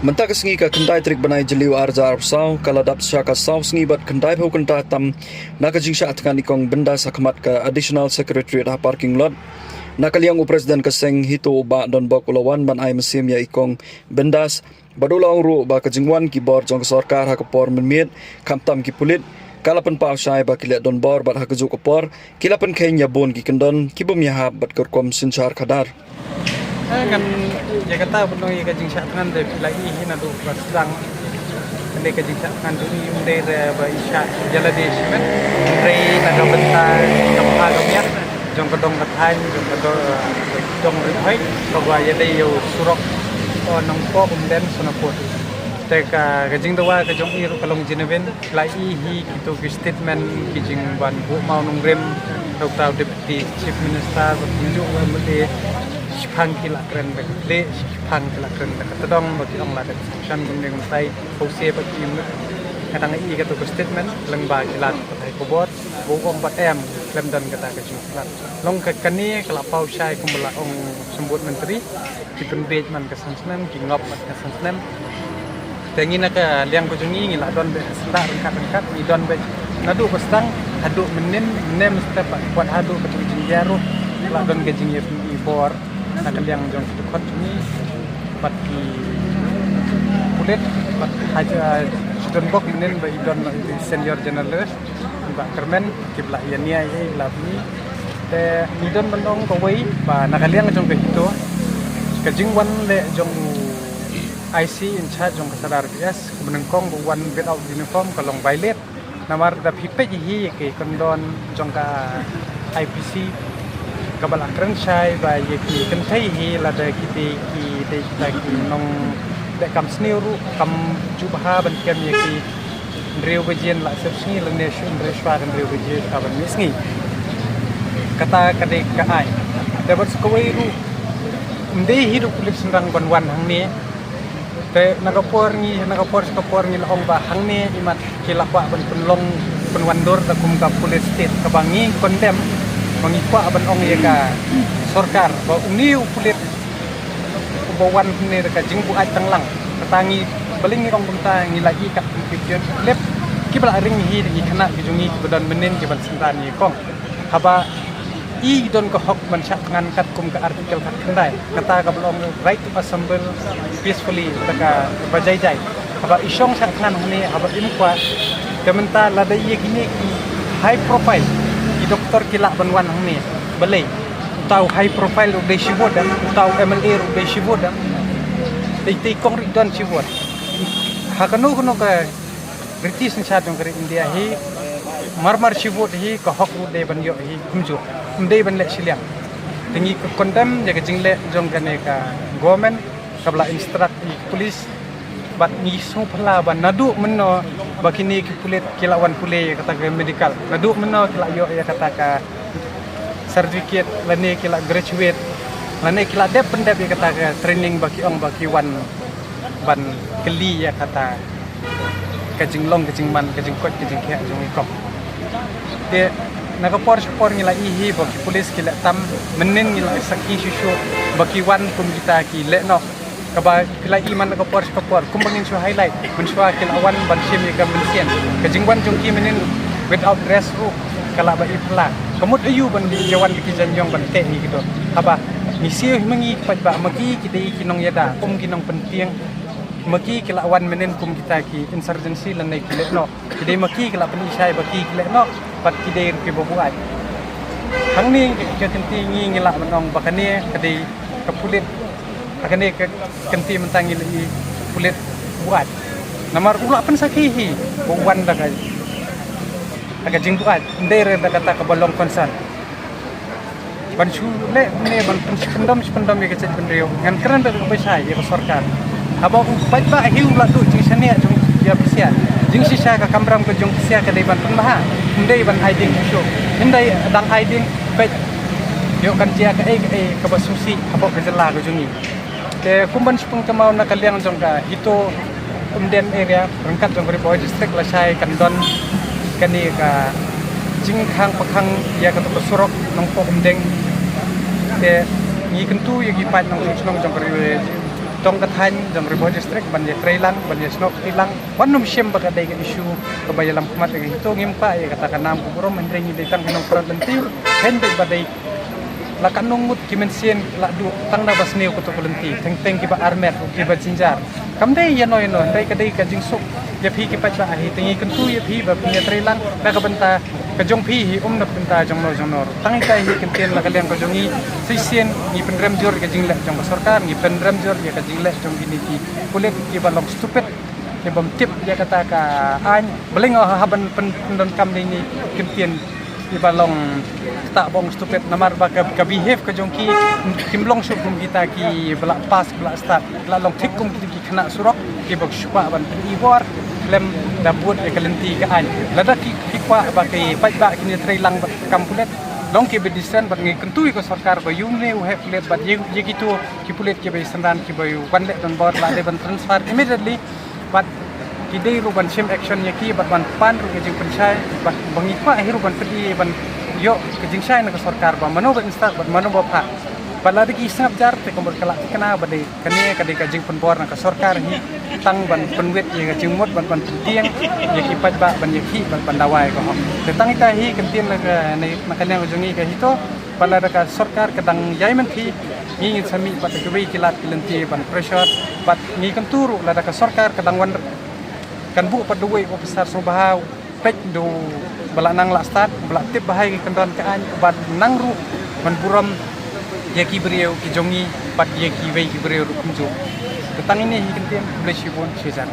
Menta kesengi ka kendai trik banai jeliu arza arsau kaladap syaka sau sengi bat kendai bau kenta tam nakajing sya atkan ikong benda sakmat ka additional secretary da parking lot nakaliang presiden keseng hito ba don bok ulawan ban ai mesim ya ikong bendas badulang ru ba kajingwan ki bor jong sarkar ha kapor menmiet kamtam ki pulit kalapan pa syai ba kilet don bor bat ha kajuk kapor kilapan kenya bon ki kendon ki bum ya hab bat kerkom sinchar kadar kan Jakarta penuh ya kajing syakkan dari lagi hina tu sedang andai kajing syakkan tu ni andai ba isya jala di semen andai ada bentar kapha kamnya jong kedong kathan jong kedong jong hai bahwa ya dai yo surok nong po umden sunapot teka kajing dawa kajong iru kalong jineven lagi hi kitu statement kajing ban bu mau nong rem Dr. Deputy Chief Minister bertunjuk mesti Sipang kila keren bekle, sipang kila keren dekat tedong bagi orang lain. Sekarang kemudian saya fokus bagi ini. Kadang ini kata statement lembah kilat pakai kubur, bukan pakai lem dan kata kejutan. Long kekini kalau pau saya kumbala ong sembut menteri, kita bej man kesansenem, kingop man kesansenem. Tengi nak liang kujungi ngilak don be sendak rengkat ni don be. Nadu pestang haduk menem step buat haduk kejung jaru, ngilak don kejung ibor. Nak yang jong tukot ni bagi kulit bat haja student bok inen ba idon senior journalist ba kermen kibla yania ye labni te idon bandong ko wei ba nakaliang jong itu kajingwan le jong IC in charge jong kasadar PS kemeneng kong wan without uniform kalong violet namar da pipe hi ke kondon jong ka IPC kabal akran syai ba yeki kentai hi lada kiti ki de lagi nong de kam sniru kam jubha ban kem yeki reu bejien la sepsni lengne shun reshwa kan reu bejien ka ban misngi kata kade ka ai dapat skoi ru mde hidup kulit sendang ban wan hang ni te nagapor skapor ni long ba hang ni imat kilakwa ban penlong penwandor da kum ka police state kabangi kondem mengikwa aban ong yaka sorkar ba uniu kulit bawan ni dekat jingbu ai tanglang ketangi beling ni ong benta ngi lagi kat pikian lep kibla ring hi di kana bijungi bedan menen ki ban sentan ni kong haba I don ko hok man syak ngan kat kum ka artikel kat kendai kata ka belum right to assemble peacefully taka bajai-jai haba isong syak ngan ni haba imkwa kementa lada ye kini ki high profile doktor kilak banwan hang ni balai tahu high profile ug shibod tahu MLA ug shibod dei kong ri don shibod hakanu kuno ka British ni chat ngari India hi marmar shibod hi ka hok ug de ban yo hi kumju umdei ban le siliang tingi ko kondem jaga jingle jong kane ka government kabla instruct police bat ni so phala ban nadu menno bakini ki kulit kilawan pule kata ke medical nadu menno kila yo ya kata ka certificate lane kila graduate lane kila dep pendep ya kata ka training baki ong baki wan ban keli ya kata kajing long kajing man kajing kot kajing kya jong ikop de nagapor spor ngila ihi baki polis kila tam menen ngila saki susu baki wan kum kita ki lekno kaba kila iman ka por kumbangin su highlight mensua kilawan ban sim ka bensian kajingwan jongki menen without dress ru kala ba ifla kamut ayu ban jawan ki janjong ban te ni gitu aba misi mengi ba maki kidai kinong yada kum kinong penting maki kilawan menen kum kita ki insurgency lan nai kilekno kidai maki kila penisai baki kilekno bat kidai ki bobuai hang ni ke kenti ngila menong bakane kadai kapulit akan dia kenti mentangi lagi kulit buat namar ulak pen sakihi buwan dah agak jing buat ndere dah kata ke balong konsan bansu le ne ban pendom ya kecet pendrio ngan keren dah besai ya sorkan aba baik ba hiu la tu jing sania jung ya bisia jing sisa ka kamram ke jung sia ke deban penmaha ndai ban aiding show ndai dang aiding baik yo kan dia ke ke basusi aba ke jela ke jungi ke kumban sepung kemau nak kaliang jongka itu kemudian area rengkat jong Ripoh district la sai kandon kani ka jingkhang pakhang ya ka to surok nong po umdeng ke ni kentu yagi pat nong jong tong kathan jong Rebo district banja Trailang banja Snok Tilang wanum siem baka dai isu kebayalam kumat lagi itu ngim pa ya katakan nam kubro mendring di tang kanong perlentiu hen badai la kanungut kimensien la du tang da basneu kutu kulenti teng kiba armet kiba jinjar kamdai ya no dai kadai ka jingsuk ya phi ki pa ba hi tengi kentu ya phi ba punya Trailang da ka benta kajong phi hi na benta jong no tangi kai hi kentien la kalian kajongi sisien ni penrem jor ka jingle jong sarkar ni penrem jor ya ka jingle jong gini ki kulit ki balong stupid ya bam tip ya kata ka an beling haban pendon kam ni kentien di balong tak bong stupid namar ba ka behave ka jong ki kimlong sup kum kita ki belak pas belak start la long thik kum ki kena surok ki bok syupa ban iwar lem dabut e kalenti ka an lada ki kwa ba ki pai ba ki Trailang kampulet long ki bedisen bat ngi kentui ko sarkar ba yumne u have let bat ye gitu ki pulet ki be sandan ki ba yu wan let don bot la de ban transfer immediately bat ki dei ru ban sim action ye ki bat ban pan ru ke jing penchai bat bangi kwa hiru ban pedi ban yo ke jing sai na ko sarkar ba mano ba insta bat mano ba pha bala de ki sap jar te ko kala kena ba de kane ka de ka jing penbor na ko sarkar hi tang ban penwet ye ka jing mot ban tiang ye ki pat ba ban ye ki ban dawai ko te tang ita hi kentien la ka nei makanya ko jongi ka hito bala da ka sarkar kadang yaiman thi ngin sami bat ke wi kilat kilenti ban pressure bat ngi kan turu la da ka sarkar kadang wan kan bu pat duwe ko besar so bahau pek do bala nang la start bala tip bahai kan don ka an ban nang ru ban buram ye ki beriau ki jongi pat ye ki wei ki beriau ru kumjo tentang ini kentien boleh sibon sezar